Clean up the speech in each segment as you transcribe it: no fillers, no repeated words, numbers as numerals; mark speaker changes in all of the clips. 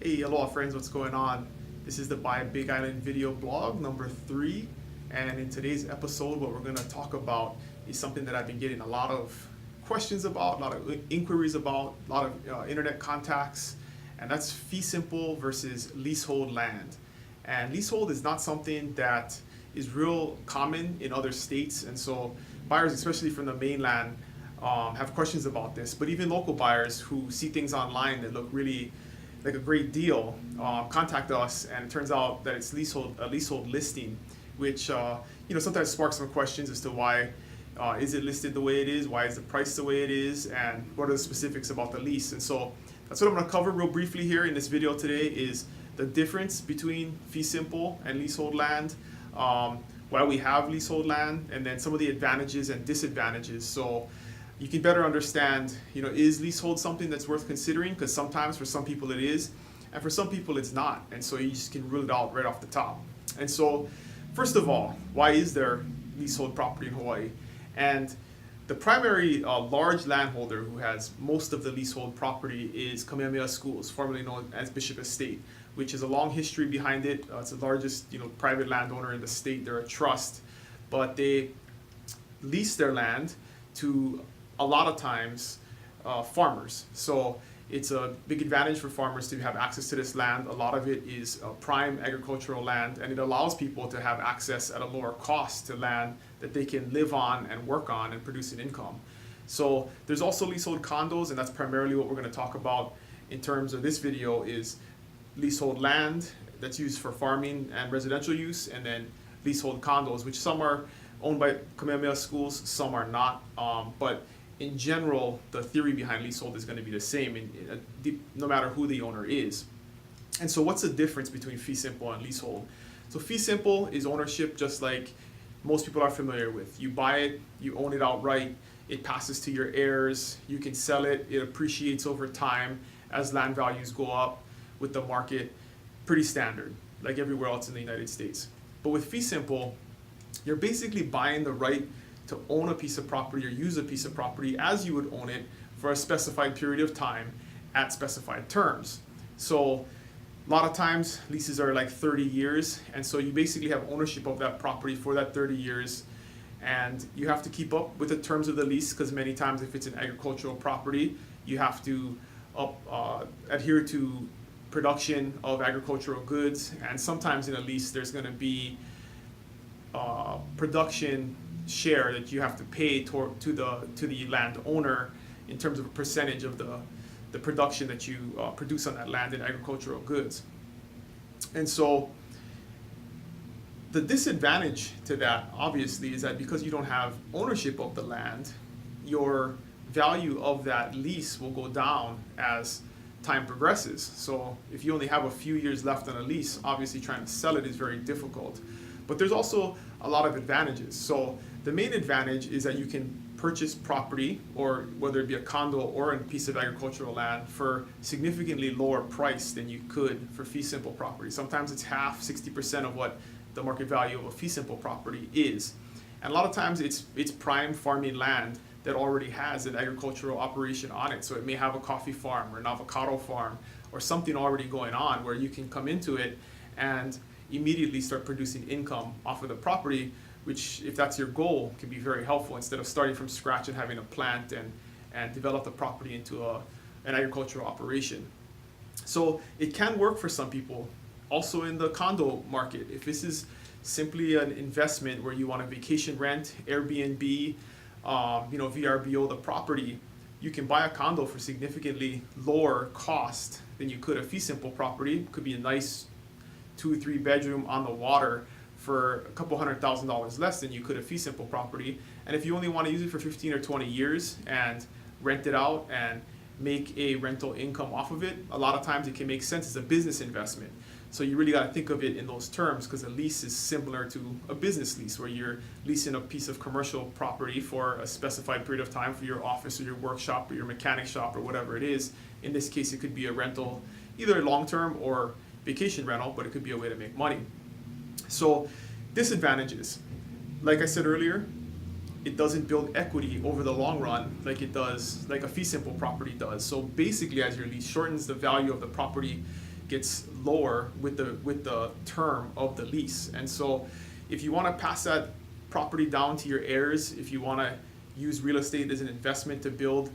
Speaker 1: Hey, aloha friends, what's going on? This is the Buy Big Island video blog number 3, and in today's episode what we're going to talk about is something that I've been getting a lot of questions about, a lot of inquiries about, a lot of internet contacts, and that's fee simple versus leasehold land. And leasehold is not something that is real common in other states, and so buyers, especially from the mainland, have questions about this. But even local buyers who see things online that look really like a great deal contact us, and it turns out that it's a leasehold listing, which sometimes sparks some questions as to why is it listed the way it is, why is the price the way it is, and what are the specifics about the lease. And so that's what I'm going to cover real briefly here in this video today, is the difference between fee simple and leasehold land, why we have leasehold land, and then some of the advantages and disadvantages. So you can better understand, is leasehold something that's worth considering? Because sometimes for some people it is, and for some people it's not. And so you just can rule it out right off the top. And so, first of all, why is there leasehold property in Hawaii? And the primary large landholder who has most of the leasehold property is Kamehameha Schools, formerly known as Bishop Estate, which has a long history behind it. It's the largest private landowner in the state. They're a trust, but they lease their land to a lot of times farmers. So it's a big advantage for farmers to have access to this land. A lot of it is prime agricultural land, and it allows people to have access at a lower cost to land that they can live on and work on and produce an income. So there's also leasehold condos, and that's primarily what we're going to talk about in terms of this video, is leasehold land that's used for farming and residential use, and then leasehold condos, which some are owned by Kamehameha Schools, some are not. But in general, the theory behind leasehold is going to be the same no matter who the owner is. And so what's the difference between fee simple and leasehold? So fee simple is ownership just like most people are familiar with. You buy it, you own it outright, it passes to your heirs, you can sell it, it appreciates over time as land values go up with the market. Pretty standard, like everywhere else in the United States. But with fee simple, you're basically buying the right to own a piece of property or use a piece of property as you would own it for a specified period of time at specified terms. So a lot of times leases are like 30 years, and so you basically have ownership of that property for that 30 years, and you have to keep up with the terms of the lease, because many times if it's an agricultural property, you have to adhere to production of agricultural goods, and sometimes in a lease there's going to be production share that you have to pay to the landowner in terms of a percentage of the production that you produce on that land in agricultural goods. And so the disadvantage to that, obviously, is that because you don't have ownership of the land, your value of that lease will go down as time progresses. So if you only have a few years left on a lease, obviously trying to sell it is very difficult. But there's also a lot of advantages. So the main advantage is that you can purchase property, or whether it be a condo or a piece of agricultural land, for significantly lower price than you could for fee simple property. Sometimes it's half, 60% of what the market value of a fee simple property is. And a lot of times it's prime farming land that already has an agricultural operation on it. So it may have a coffee farm or an avocado farm or something already going on where you can come into it and immediately start producing income off of the property, which, if that's your goal, can be very helpful instead of starting from scratch and having to plant and develop the property into an agricultural operation. So it can work for some people. Also in the condo market, if this is simply an investment where you want to vacation rent, Airbnb, VRBO the property, you can buy a condo for significantly lower cost than you could a fee simple property. It could be a nice 2-3 bedroom on the water for a couple $100,000 less than you could a fee simple property. And if you only want to use it for 15 or 20 years and rent it out and make a rental income off of it, a lot of times it can make sense as a business investment. So you really got to think of it in those terms, because a lease is similar to a business lease, where you're leasing a piece of commercial property for a specified period of time for your office or your workshop or your mechanic shop or whatever it is. In this case, it could be a rental, either long-term or vacation rental, but it could be a way to make money. So disadvantages, like I said earlier, it doesn't build equity over the long run like it does, like a fee simple property does. So basically, as your lease shortens the value of the property, gets lower with the term of the lease. And so if you want to pass that property down to your heirs, if you want to use real estate as an investment to build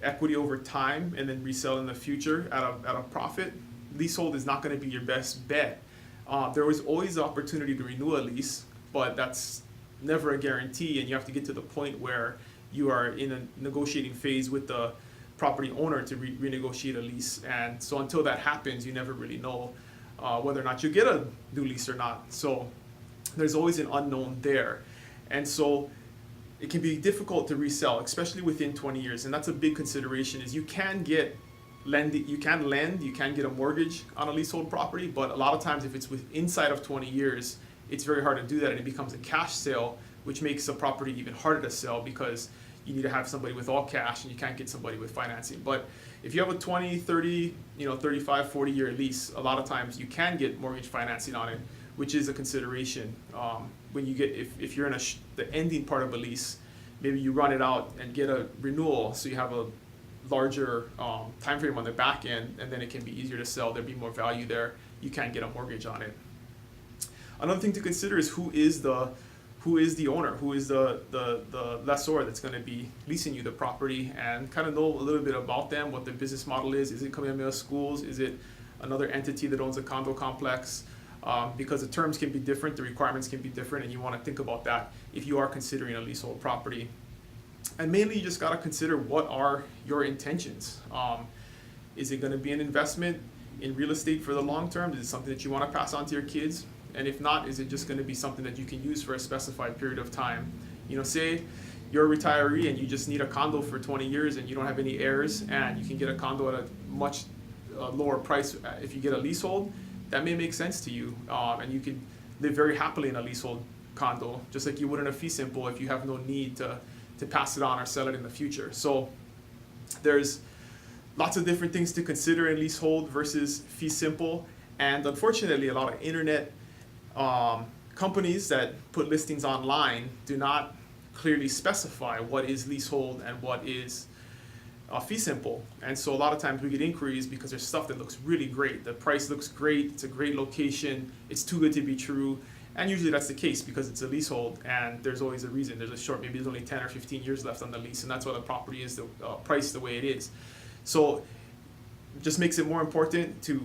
Speaker 1: equity over time and then resell in the future at a profit, leasehold is not going to be your best bet. There was always the opportunity to renew a lease, but that's never a guarantee, and you have to get to the point where you are in a negotiating phase with the property owner to renegotiate a lease. And so until that happens, you never really know whether or not you get a new lease or not. So there's always an unknown there. And so it can be difficult to resell, especially within 20 years. And that's a big consideration, is you can lend, you can get a mortgage on a leasehold property, but a lot of times if it's inside of 20 years, it's very hard to do that, and it becomes a cash sale, which makes a property even harder to sell because you need to have somebody with all cash and you can't get somebody with financing. But if you have a 20, 30, 35, 40 year lease, a lot of times you can get mortgage financing on it, which is a consideration. When you get, if you're in the ending part of a lease, maybe you run it out and get a renewal, so you have a larger time frame on the back end, and then it can be easier to sell. There'd be more value there. You can't get a mortgage on it. Another thing to consider is who is the owner, who is the lessor that's going to be leasing you the property, and kind of know a little bit about them, what their business model is. Is it Kamehameha Schools? Is it another entity that owns a condo complex? Because the terms can be different, the requirements can be different, and you want to think about that if you are considering a leasehold property. And mainly you just got to consider, what are your intentions? Is it going to be an investment in real estate for the long term? Is it something that you want to pass on to your kids? And if not, is it just going to be something that you can use for a specified period of time? Say you're a retiree and you just need a condo for 20 years and you don't have any heirs, and you can get a condo at a much lower price if you get a leasehold. That may make sense to you, and you could live very happily in a leasehold condo, just like you would in a fee simple if you have no need to pass it on or sell it in the future. So there's lots of different things to consider in leasehold versus fee simple, and unfortunately a lot of internet companies that put listings online do not clearly specify what is leasehold and what is fee simple. And so a lot of times we get inquiries because there's stuff that looks really great. The price looks great, it's a great location, it's too good to be true. And usually that's the case because it's a leasehold, and there's always a reason. There's a short, maybe there's only 10 or 15 years left on the lease, and that's why the property is priced the way it is. So it just makes it more important to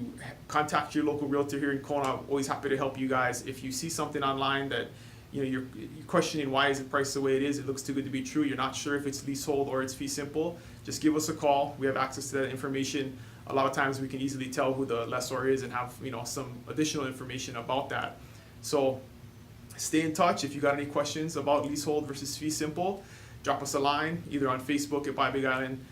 Speaker 1: contact your local realtor here in Kona. I'm always happy to help you guys. If you see something online that you're questioning, why is it priced the way it is, it looks too good to be true, you're not sure if it's leasehold or it's fee simple, just give us a call. We have access to that information. A lot of times we can easily tell who the lessor is and have some additional information about that. So stay in touch. If you got any questions about leasehold versus fee simple, drop us a line either on Facebook at Buy Big Island,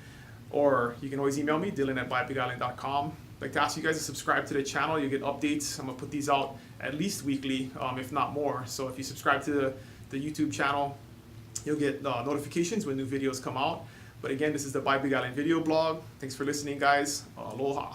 Speaker 1: or you can always email me, dylan@buybigisland.com. I'd like to ask you guys to subscribe to the channel. You get updates. I'm going to put these out at least weekly, if not more. So if you subscribe to the YouTube channel, you'll get notifications when new videos come out. But again, this is the Buy Big Island video blog. Thanks for listening, guys. Aloha.